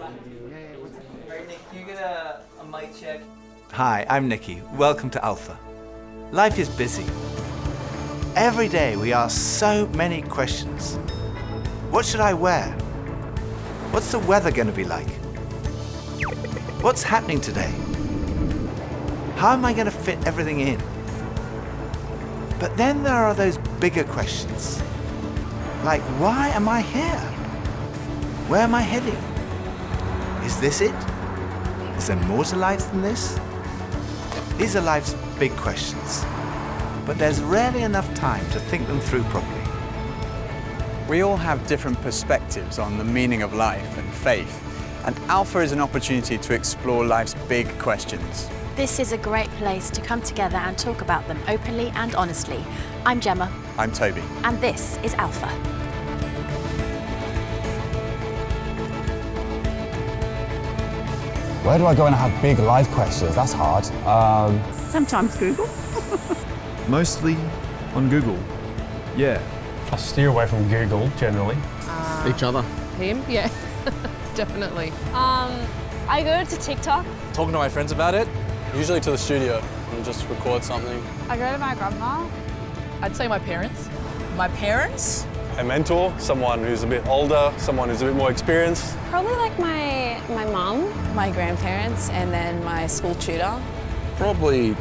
Alright, Nick, can you get a mic check? Hi, I'm Nicky. Welcome to Alpha. Life is busy. Every day we ask so many questions. What should I wear? What's the weather going to be like? What's happening today? How am I going to fit everything in? But then there are those bigger questions. Like, why am I here? Where am I heading? Is this it? Is there more to life than this? These are life's big questions, but there's rarely enough time to think them through properly. We all have different perspectives on the meaning of life and faith, and Alpha is an opportunity to explore life's big questions. This is a great place to come together and talk about them openly and honestly. I'm Gemma. I'm Toby. And this is Alpha. Where do I go and have big life questions? That's hard. Sometimes Google. Mostly on Google. Yeah. I steer away from Google, generally. Each other. Him? Yeah, definitely. I go to TikTok. Talking to my friends about it, usually to the studio and just record something. I go to my grandma. I'd say my parents. My parents? A mentor, someone who's a bit older, someone who's a bit more experienced. Probably like my mum. My grandparents, and then my school tutor. Probably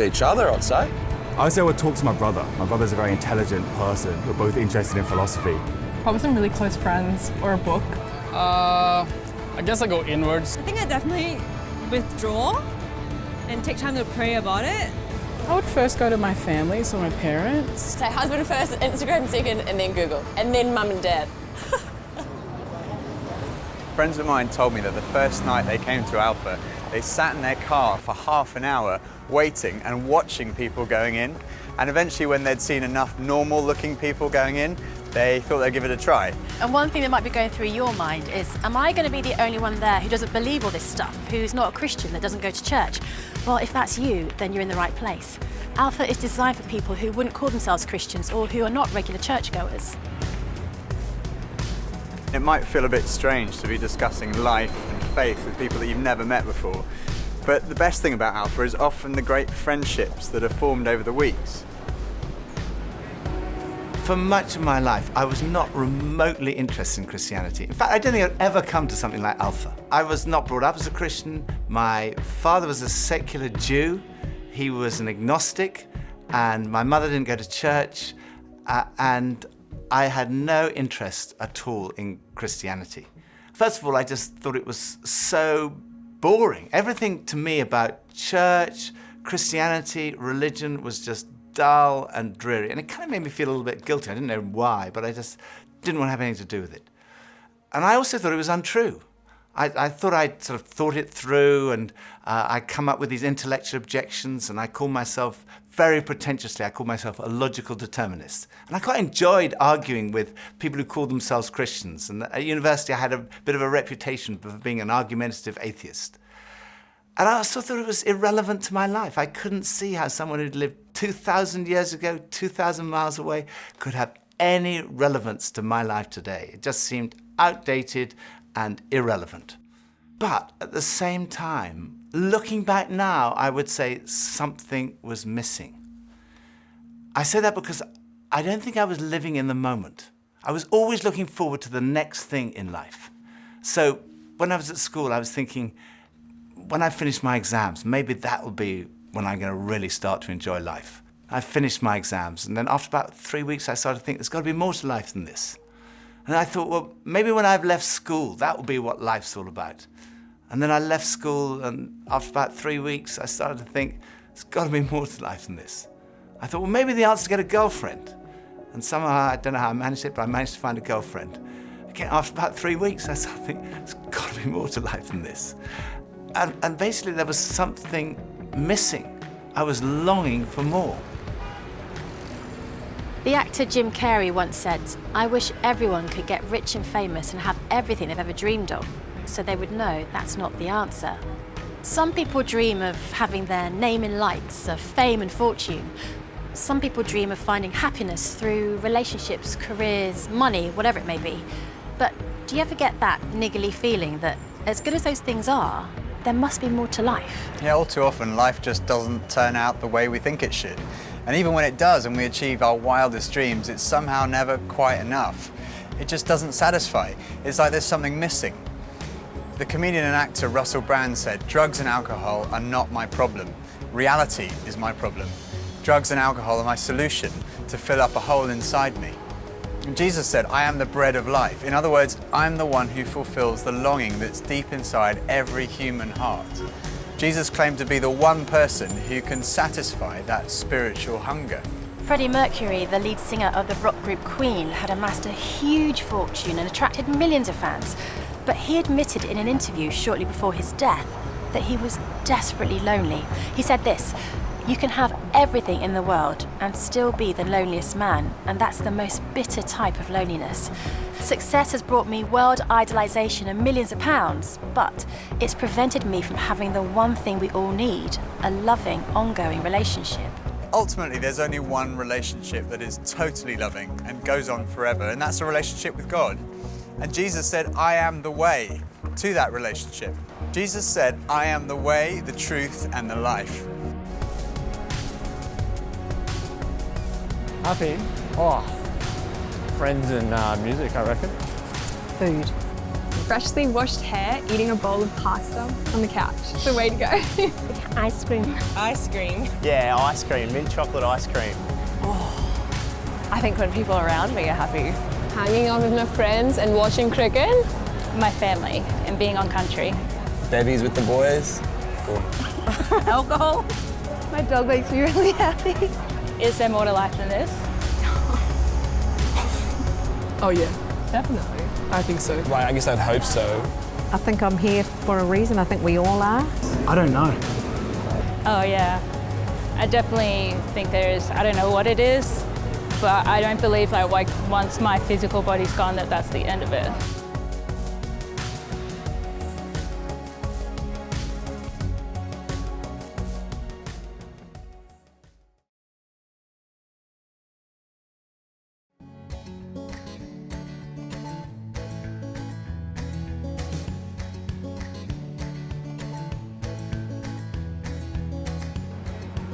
each other, I'd say. I would say I would talk to my brother. My brother's a very intelligent person. We're both interested in philosophy. Probably some really close friends or a book. I guess I go inwards. I think I definitely withdraw and take time to pray about it. I would first go to my family, so my parents. Say husband first, Instagram second, and then Google, and then mum and dad. Friends of mine told me that the first night they came to Alpha, they sat in their car for half an hour waiting and watching people going in. And eventually, when they'd seen enough normal-looking people going in, they thought they'd give it a try. And one thing that might be going through your mind is, am I going to be the only one there who doesn't believe all this stuff, who's not a Christian, that doesn't go to church? Well, if that's you, then you're in the right place. Alpha is designed for people who wouldn't call themselves Christians or who are not regular churchgoers. It might feel a bit strange to be discussing life and faith with people that you've never met before, but the best thing about Alpha is often the great friendships that are formed over the weeks. For much of my life, I was not remotely interested in Christianity. In fact, I don't think I'd ever come to something like Alpha. I was not brought up as a Christian. My father was a secular Jew. He was an agnostic, and my mother didn't go to church, and I had no interest at all in Christianity. First of all, I just thought it was so boring. Everything to me about church, Christianity, religion was just dull and dreary, and it kind of made me feel a little bit guilty. I didn't know why, but I just didn't want to have anything to do with it. And I also thought it was untrue. I thought I'd sort of thought it through, and I'd come up with these intellectual objections, and I called myself, very pretentiously, I called myself a logical determinist. And I quite enjoyed arguing with people who called themselves Christians. And at university, I had a bit of a reputation for being an argumentative atheist. And I also thought it was irrelevant to my life. I couldn't see how someone who'd lived 2,000 years ago, 2,000 miles away, could have any relevance to my life today. It just seemed outdated and irrelevant. But at the same time, looking back now, I would say something was missing. I say that because I don't think I was living in the moment. I was always looking forward to the next thing in life. So when I was at school, I was thinking, when I finish my exams, maybe that will be when I'm going to really start to enjoy life. I finished my exams, and then after about 3 weeks, I started to think there's got to be more to life than this. And I thought, well, maybe when I've left school, that will be what life's all about. And then I left school, and after about 3 weeks, I started to think, there's got to be more to life than this. I thought, well, maybe the answer is to get a girlfriend. And somehow, I don't know how I managed it, but I managed to find a girlfriend. Again, after about 3 weeks, I started to think, there's got to be more to life than this. And basically, there was something missing. I was longing for more. The actor Jim Carrey once said, "I wish everyone could get rich and famous and have everything they've ever dreamed of, so they would know that's not the answer." Some people dream of having their name in lights, of fame and fortune. Some people dream of finding happiness through relationships, careers, money, whatever it may be. But Do you ever get that niggly feeling that, as good as those things are, there must be more to life? Yeah, all too often life just doesn't turn out the way we think it should. And even when it does and we achieve our wildest dreams, it's somehow never quite enough. It just doesn't satisfy. It's like there's something missing. The comedian and actor Russell Brand said, "Drugs and alcohol are not my problem. Reality is my problem. Drugs and alcohol are my solution to fill up a hole inside me." And Jesus said, "I am the bread of life." In other words, I'm the one who fulfills the longing that's deep inside every human heart. Jesus claimed to be the one person who can satisfy that spiritual hunger. Freddie Mercury, the lead singer of the rock group Queen, had amassed a huge fortune and attracted millions of fans. But he admitted in an interview shortly before his death that he was desperately lonely. He said this, "You can have everything in the world and still be the loneliest man, and that's the most bitter type of loneliness. Success has brought me world idolization and millions of pounds, but it's prevented me from having the one thing we all need, a loving, ongoing relationship." Ultimately, there's only one relationship that is totally loving and goes on forever, and that's a relationship with God. And Jesus said, "I am the way to that relationship." Jesus said, "I am the way, the truth, and the life." Happy? Oh, friends and music, I reckon. Food. Freshly washed hair, eating a bowl of pasta on the couch. It's the way to go. Ice cream. Ice cream. Yeah, ice cream, mint chocolate ice cream. I think when people around me are happy. Hanging out with my friends and watching cricket. My family and being on country. Bevies with the boys. Cool. Alcohol. My dog makes me really happy. Is there more to life than this? Oh yeah, definitely. I think so. Right, I guess I'd hope so. I think I'm here for a reason. I think we all are. I don't know. Oh yeah. I definitely think there is. I don't know what it is, but I don't believe like once my physical body's gone that's the end of it.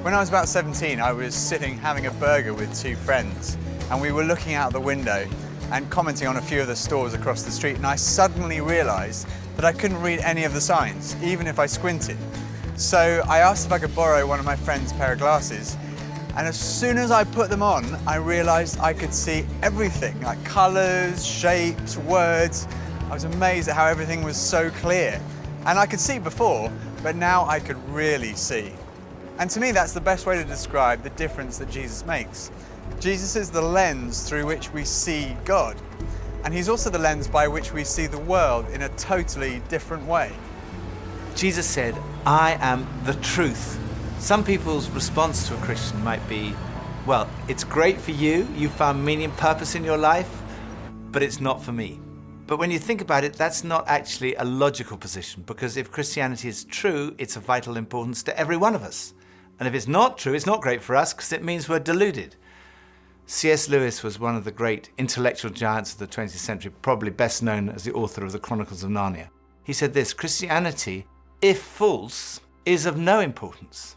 When I was about 17, I was sitting having a burger with two friends, and we were looking out the window and commenting on a few of the stores across the street, and I suddenly realized that I couldn't read any of the signs, even if I squinted. So I asked if I could borrow one of my friend's pair of glasses, and as soon as I put them on, I realized I could see everything, like colors, shapes, words. I was amazed at how everything was so clear. And I could see before, but now I could really see. And to me, that's the best way to describe the difference that Jesus makes. Jesus is the lens through which we see God. And he's also the lens by which we see the world in a totally different way. Jesus said, "I am the truth." Some people's response to a Christian might be, well, it's great for you, you found meaning and purpose in your life, but it's not for me. But when you think about it, that's not actually a logical position, because if Christianity is true, it's of vital importance to every one of us. And if it's not true, it's not great for us because it means we're deluded. C.S. Lewis was one of the great intellectual giants of the 20th century, probably best known as the author of the Chronicles of Narnia. He said this, "Christianity, if false, is of no importance,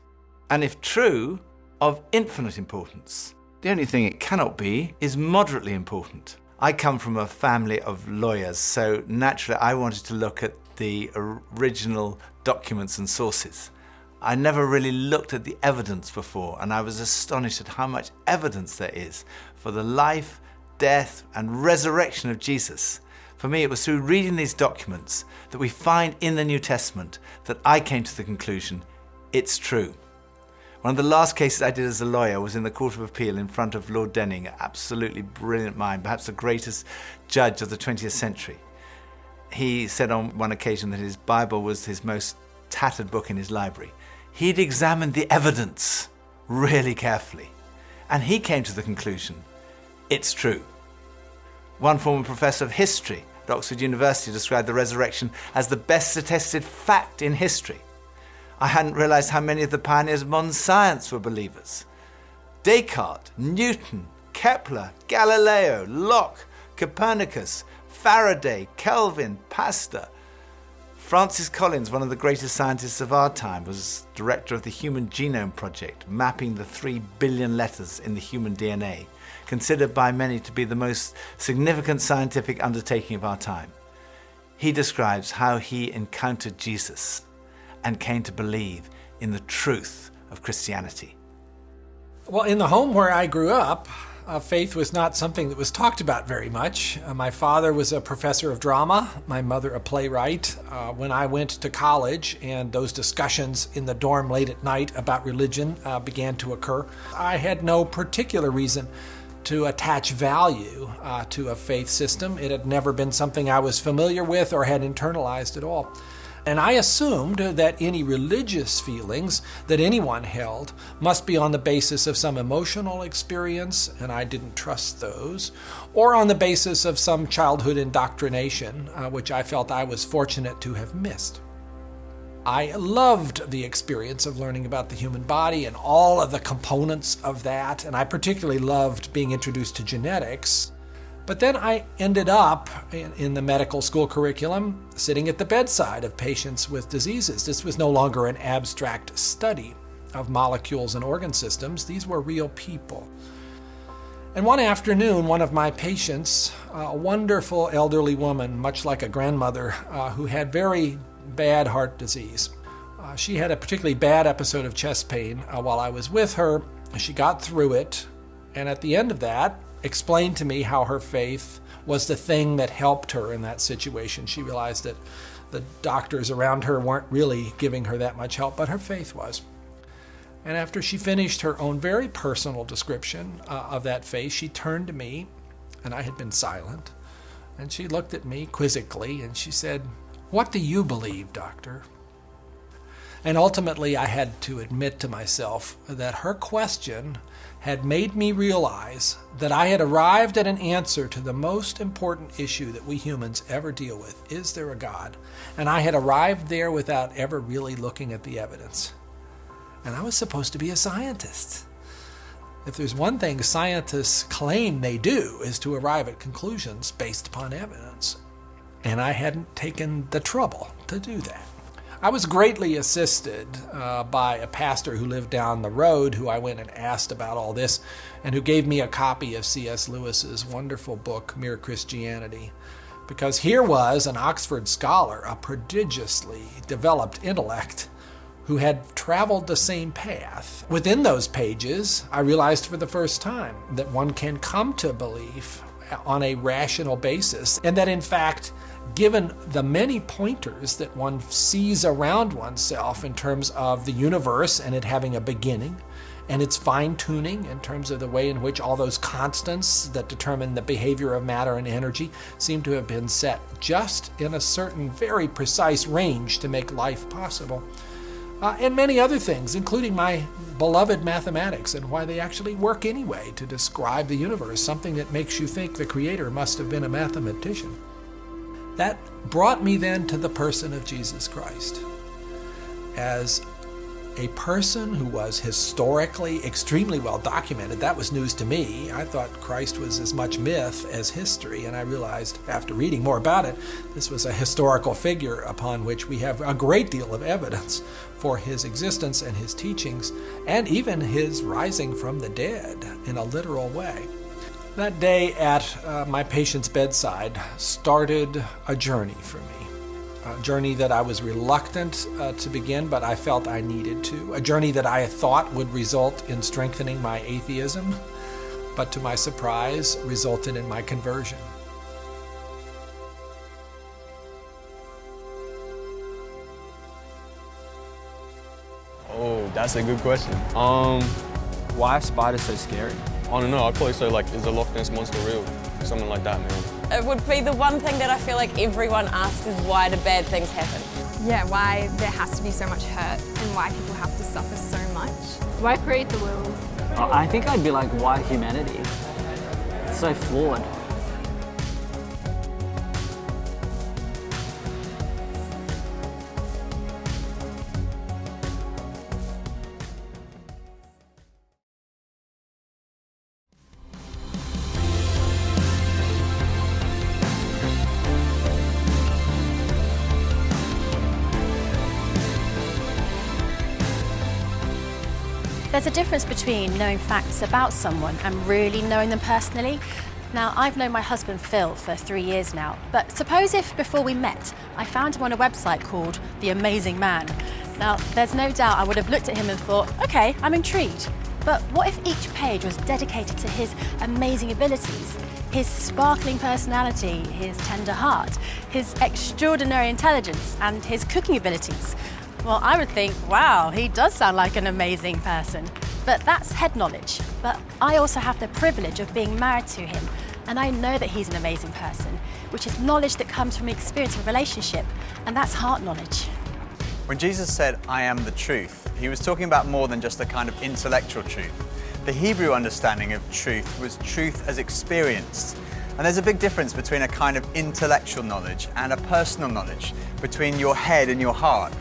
and if true, of infinite importance. The only thing it cannot be is moderately important." I come from a family of lawyers, so naturally I wanted to look at the original documents and sources. I never really looked at the evidence before, and I was astonished at how much evidence there is for the life, death, and resurrection of Jesus. For me, it was through reading these documents that we find in the New Testament that I came to the conclusion, it's true. One of the last cases I did as a lawyer was in the Court of Appeal in front of Lord Denning, an absolutely brilliant mind, perhaps the greatest judge of the 20th century. He said on one occasion that his Bible was his most tattered book in his library. He'd examined the evidence really carefully, and he came to the conclusion, it's true. One former professor of history at Oxford University described the resurrection as the best attested fact in history. I hadn't realized how many of the pioneers of modern science were believers. Descartes, Newton, Kepler, Galileo, Locke, Copernicus, Faraday, Kelvin, Pasteur. Francis Collins, one of the greatest scientists of our time, was director of the Human Genome Project, mapping the 3 billion letters in the human DNA, considered by many to be the most significant scientific undertaking of our time. He describes how he encountered Jesus and came to believe in the truth of Christianity. Well, in the home where I grew up, faith was not something that was talked about very much. My father was a professor of drama, my mother a playwright. When I went to college and those discussions in the dorm late at night about religion began to occur, I had no particular reason to attach value to a faith system. It had never been something I was familiar with or had internalized at all. And I assumed that any religious feelings that anyone held must be on the basis of some emotional experience, and I didn't trust those, or on the basis of some childhood indoctrination, which I felt I was fortunate to have missed. I loved the experience of learning about the human body and all of the components of that, and I particularly loved being introduced to genetics. But then I ended up in the medical school curriculum sitting at the bedside of patients with diseases. This was no longer an abstract study of molecules and organ systems. These were real people. And one afternoon, one of my patients, a wonderful elderly woman, much like a grandmother, who had very bad heart disease. She had a particularly bad episode of chest pain while I was with her. She got through it, and at the end of that, explained to me how her faith was the thing that helped her in that situation. She realized that the doctors around her weren't really giving her that much help, but her faith was. And after she finished her own very personal description of that faith, she turned to me, and I had been silent, and she looked at me quizzically, and she said, "What do you believe, doctor?" And ultimately, I had to admit to myself that her question had made me realize that I had arrived at an answer to the most important issue that we humans ever deal with. Is there a God? And I had arrived there without ever really looking at the evidence. And I was supposed to be a scientist. If there's one thing scientists claim they do is to arrive at conclusions based upon evidence. And I hadn't taken the trouble to do that. I was greatly assisted by a pastor who lived down the road, who I went and asked about all this, and who gave me a copy of C.S. Lewis's wonderful book, Mere Christianity. Because here was an Oxford scholar, a prodigiously developed intellect, who had traveled the same path. Within those pages, I realized for the first time that one can come to belief on a rational basis, and that in fact, given the many pointers that one sees around oneself in terms of the universe and it having a beginning, and its fine-tuning in terms of the way in which all those constants that determine the behavior of matter and energy seem to have been set just in a certain very precise range to make life possible. And many other things, including my beloved mathematics and why they actually work anyway to describe the universe, something that makes you think the Creator must have been a mathematician. That brought me then to the person of Jesus Christ as a person who was historically extremely well documented. That was news to me. I thought Christ was as much myth as history, and I realized after reading more about it, this was a historical figure upon which we have a great deal of evidence for his existence and his teachings, and even his rising from the dead in a literal way. That day at my patient's bedside started a journey for me. A journey that I was reluctant to begin, but I felt I needed to. A journey that I thought would result in strengthening my atheism, but to my surprise, resulted in my conversion. Oh, that's a good question. Why are spiders so scary? I don't know, I'd probably say like, is the Loch Ness Monster real? Something like that, man. It would be the one thing that I feel like everyone asks is why do bad things happen? Yeah, why there has to be so much hurt and why people have to suffer so much. Why create the world? I think I'd be like, why humanity? It's so flawed. There's a difference between knowing facts about someone and really knowing them personally. Now, I've known my husband Phil for 3 years now, but suppose if before we met, I found him on a website called The Amazing Man. Now, there's no doubt I would have looked at him and thought, okay, I'm intrigued. But what if each page was dedicated to his amazing abilities, his sparkling personality, his tender heart, his extraordinary intelligence, and his cooking abilities? Well, I would think, wow, he does sound like an amazing person. But that's head knowledge. But I also have the privilege of being married to him, and I know that he's an amazing person, which is knowledge that comes from experience of relationship, and that's heart knowledge. When Jesus said, I am the truth, he was talking about more than just a kind of intellectual truth. The Hebrew understanding of truth was truth as experienced. And there's a big difference between a kind of intellectual knowledge and a personal knowledge, between your head and your heart.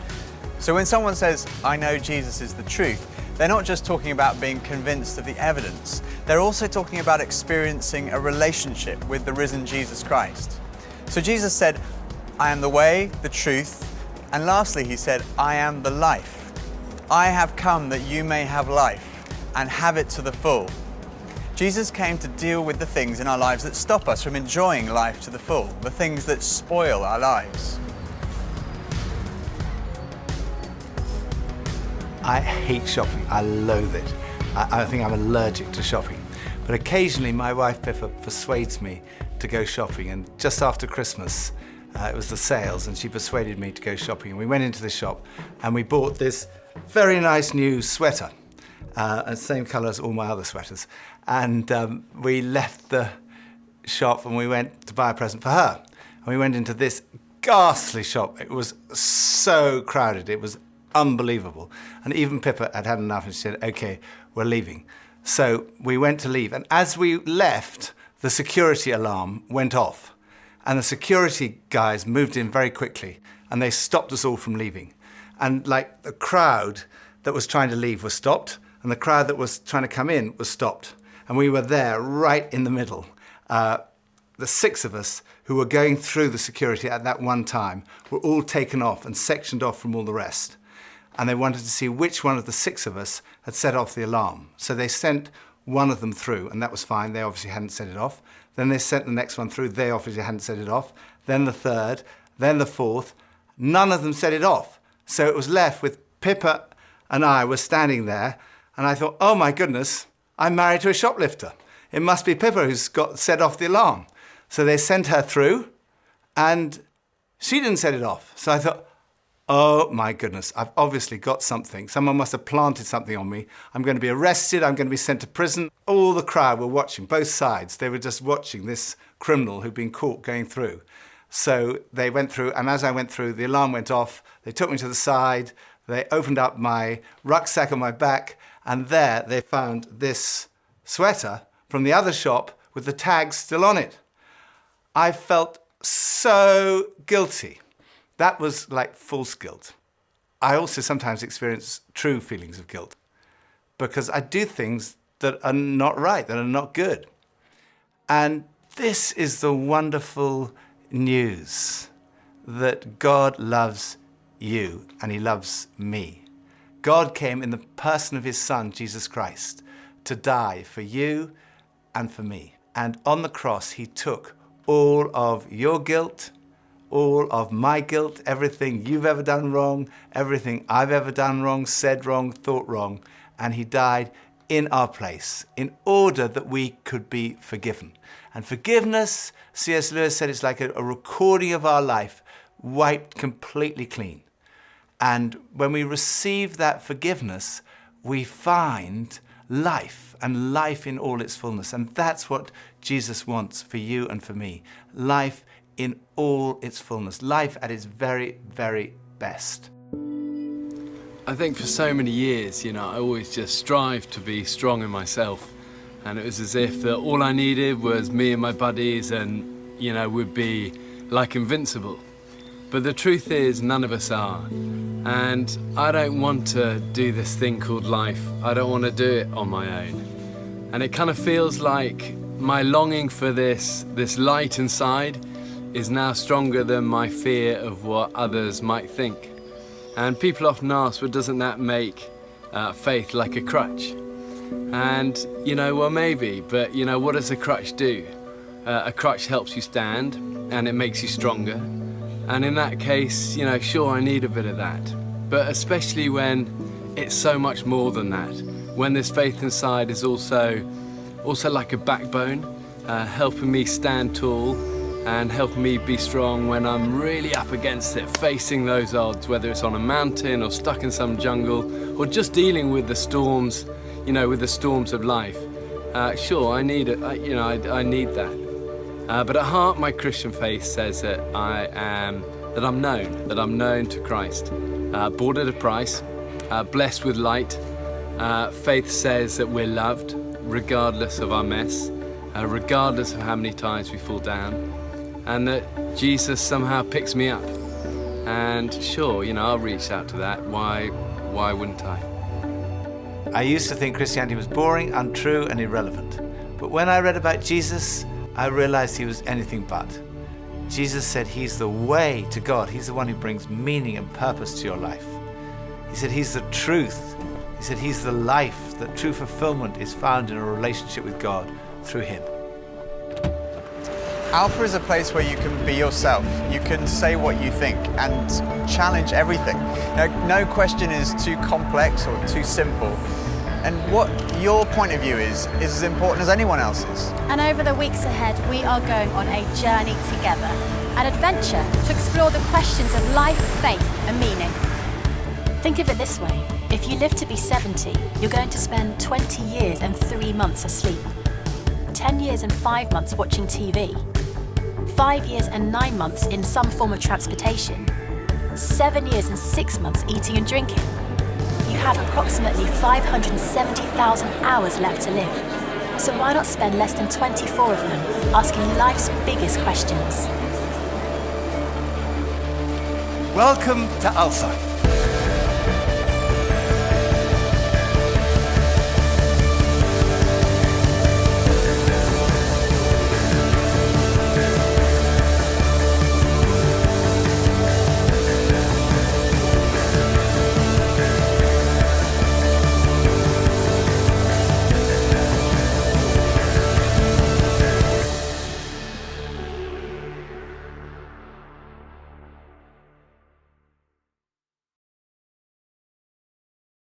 So when someone says, I know Jesus is the truth, they're not just talking about being convinced of the evidence, they're also talking about experiencing a relationship with the risen Jesus Christ. So Jesus said, I am the way, the truth, and lastly he said, I am the life. I have come that you may have life and have it to the full. Jesus came to deal with the things in our lives that stop us from enjoying life to the full, the things that spoil our lives. I hate shopping. I loathe it. I think I'm allergic to shopping. But occasionally my wife Pippa persuades me to go shopping, and just after Christmas, it was the sales, and she persuaded me to go shopping. And we went into the shop and we bought this very nice new sweater, and same colour as all my other sweaters. And we left the shop and we went to buy a present for her. And we went into this ghastly shop. It was so crowded. It was unbelievable. And even Pippa had had enough and she said, okay, we're leaving. So we went to leave. And as we left, the security alarm went off. And the security guys moved in very quickly and they stopped us all from leaving. And like the crowd that was trying to leave was stopped, and the crowd that was trying to come in was stopped. And we were there right in the middle. The 6 of us who were going through the security at that one time were all taken off and sectioned off from all the rest. And they wanted to see which one of the 6 of us had set off the alarm. So they sent one of them through, and that was fine. They obviously hadn't set it off. Then they sent the next one through. They obviously hadn't set it off. Then the 3rd, then the 4th. None of them set it off. So it was left with Pippa and I were standing there, and I thought, oh my goodness, I'm married to a shoplifter. It must be Pippa who's got set off the alarm. So they sent her through, and she didn't set it off. So I thought, oh my goodness, I've obviously got something. Someone must have planted something on me. I'm going to be arrested, I'm going to be sent to prison. All the crowd were watching, both sides. They were just watching this criminal who'd been caught going through. So they went through, and as I went through, the alarm went off. They took me to the side. They opened up my rucksack on my back, and there they found this sweater from the other shop with the tag still on it. I felt so guilty. That was like false guilt. I also sometimes experience true feelings of guilt because I do things that are not right, that are not good. And this is the wonderful news that God loves you and he loves me. God came in the person of his Son, Jesus Christ, to die for you and for me. And on the cross, he took all of your guilt, all of my guilt, everything you've ever done wrong, everything I've ever done wrong, said wrong, thought wrong, and he died in our place in order that we could be forgiven. And forgiveness, C.S. Lewis said, it's like a recording of our life wiped completely clean. And when we receive that forgiveness, we find life, and life in all its fullness. And that's what Jesus wants for you and for me. Life in all its fullness. Life at its very, very best. I think for so many years, I always just strived to be strong in myself. And it was as if that all I needed was me and my buddies and, we'd be like invincible. But the truth is, none of us are. And I don't want to do this thing called life. I don't want to do it on my own. And it kind of feels like my longing for this light inside is now stronger than my fear of what others might think. And people often ask, well, doesn't that make faith like a crutch. And, well, maybe, but, what does a crutch do? A crutch helps you stand, and it makes you stronger. And in that case, sure, I need a bit of that. But especially when it's so much more than that. When this faith inside is also like a backbone, helping me stand tall and helping me be strong when I'm really up against it, facing those odds, whether it's on a mountain or stuck in some jungle or just dealing with the storms, with the storms of life. Sure, I need it. I need that. But at heart, my Christian faith says that I'm known to Christ, bought at a price, blessed with light. Faith says that we're loved, regardless of our mess, regardless of how many times we fall down, and that Jesus somehow picks me up. And sure, I'll reach out to that. Why wouldn't I? I used to think Christianity was boring, untrue, and irrelevant. But when I read about Jesus, I realized he was anything but. Jesus said he's the way to God. He's the one who brings meaning and purpose to your life. He said he's the truth. He said he's the life, that true fulfillment is found in a relationship with God through him. Alpha is a place where you can be yourself. You can say what you think and challenge everything. No question is too complex or too simple. And what your point of view is as important as anyone else's. And over the weeks ahead, we are going on a journey together, an adventure to explore the questions of life, faith, and meaning. Think of it this way. If you live to be 70, you're going to spend 20 years and 3 months asleep, 10 years and 5 months watching TV, 5 years and 9 months in some form of transportation, 7 years and 6 months eating and drinking. You have approximately 570,000 hours left to live. So why not spend less than 24 of them asking life's biggest questions? Welcome to Alpha.